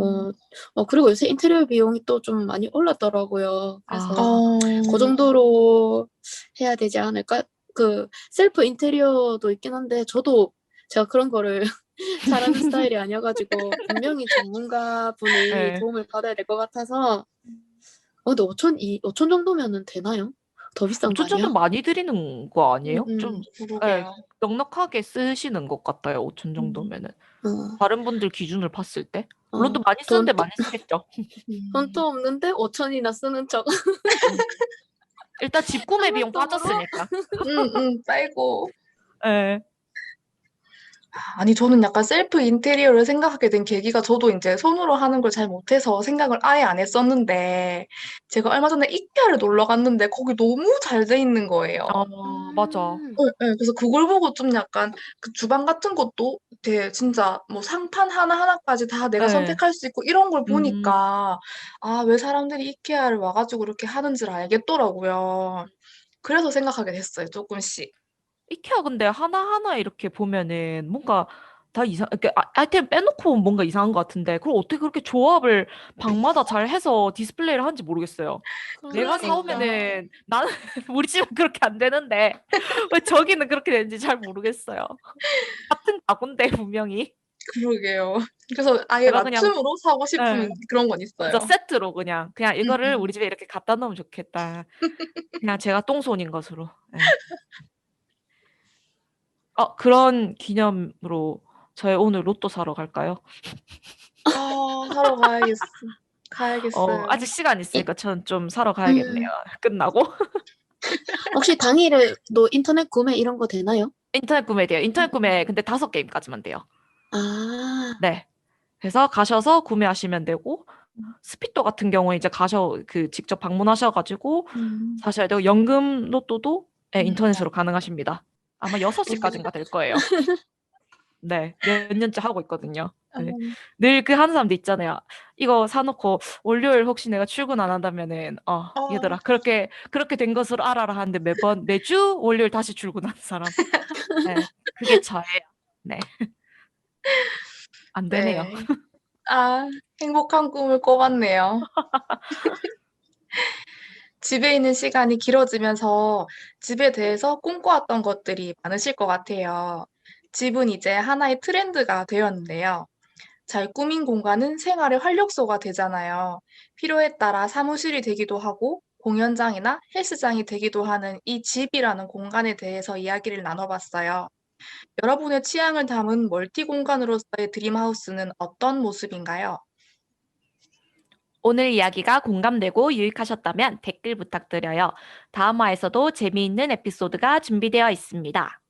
그리고 요새 인테리어 비용이 또 좀 많이 올랐더라고요. 그래서 아, 그 정도로 해야 되지 않을까? 그 셀프 인테리어도 있긴 한데 저도 제가 그런 거를 잘하는 스타일이 아니어가지고 분명히 전문가 분이 예. 도움을 받아야 될 것 같아서 근데 5천 정도면은 되나요? 더 비싼 거 5천 정도 아니야? 많이 드리는 거 아니에요? 좀 예, 그러게요. 넉넉하게 쓰시는 것 같아요. 5천 음, 정도면은. 어, 다른 분들 기준을 봤을 때. 물론 또 많이 돈, 쓰는데 많이 쓰겠죠. 돈도 없는데 5천이나 쓰는 척 음. 일단 집 구매 비용 장난감으로? 빠졌으니까. 빨고. 예. 아니, 저는 약간 셀프 인테리어를 생각하게 된 계기가 저도 이제 손으로 하는 걸 잘 못해서 생각을 아예 안 했었는데, 제가 얼마 전에 이케아를 놀러 갔는데 거기 너무 잘 돼 있는 거예요. 맞아. 음, 네, 그래서 그걸 보고 좀 약간 그 주방 같은 것도 되게 진짜 뭐 상판 하나하나까지 다 내가 예. 선택할 수 있고 이런 걸 음. 보니까 아, 왜 사람들이 이케아를 와가지고 이렇게 하는지를 알겠더라고요. 그래서 생각하게 됐어요, 조금씩. 이케아 근데 하나하나 이렇게 보면은 뭔가 다 이렇게 아이템 빼놓고 뭔가 이상한 것 같은데 그걸 어떻게 그렇게 조합을 방마다 잘 해서 디스플레이를 하는지 모르겠어요. 내가 그러니까 그러니까. 사오면은 나는 우리 집은 그렇게 안 되는데 왜 저기는 그렇게 되는지 잘 모르겠어요. 같은 가구인데 분명히. 그러게요. 그래서 아예 제가 그냥 맞춤으로 사고 싶은 네. 그런 건 진짜 있어요. 세트로 그냥 이거를 음. 우리 집에 이렇게 갖다 놓으면 좋겠다. 그냥 제가 똥손인 것으로. 네. 그런 기념으로 저희 오늘 로또 사러 갈까요? 사러 가야겠어요. 아직 시간 이- 있으니까 전 좀 사러 가야겠네요. 음, 끝나고. 혹시 당일에도 인터넷 구매 이런 거 되나요? 인터넷 구매 돼요. 인터넷 구매 근데 5게임까지만 돼요. 아, 네. 그래서 가셔서 구매하시면 되고 스피또 같은 경우에 이제 직접 방문하셔 가지고 음, 사셔야 되고 연금 로또도 네, 음. 인터넷으로 가능하십니다. 아마 6시까지인가 될 거예요. 네. 몇 년째 하고 있거든요. 네. 늘 그 하는 사람들 있잖아요. 이거 사놓고 월요일 혹시 내가 출근 안 한다면은 어, 얘들아 그렇게 된 것으로 알아라 하는데 매주 월요일 다시 출근하는 사람. 네. 그게 저예요. 네. 안 되네요. 네. 행복한 꿈을 꿔봤네요. 집에 있는 시간이 길어지면서 집에 대해서 꿈꿔왔던 것들이 많으실 것 같아요. 집은 이제 하나의 트렌드가 되었는데요. 잘 꾸민 공간은 생활의 활력소가 되잖아요. 필요에 따라 사무실이 되기도 하고 공연장이나 헬스장이 되기도 하는 이 집이라는 공간에 대해서 이야기를 나눠봤어요. 여러분의 취향을 담은 멀티 공간으로서의 드림하우스는 어떤 모습인가요? 오늘 이야기가 공감되고 유익하셨다면 댓글 부탁드려요. 다음 화에서도 재미있는 에피소드가 준비되어 있습니다.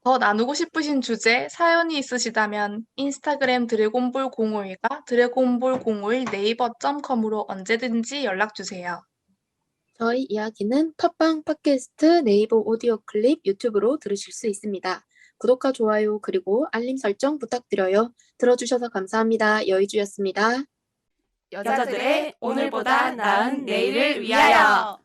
더 나누고 싶으신 주제, 사연이 있으시다면 인스타그램 드래곤볼051과 드래곤볼051 네이버.com으로 언제든지 연락주세요. 저희 이야기는 팟빵 팟캐스트, 네이버 오디오 클립, 유튜브로 들으실 수 있습니다. 구독과 좋아요 그리고 알림 설정 부탁드려요. 들어주셔서 감사합니다. 여의주였습니다. 여자들의 오늘보다 나은 내일을 위하여.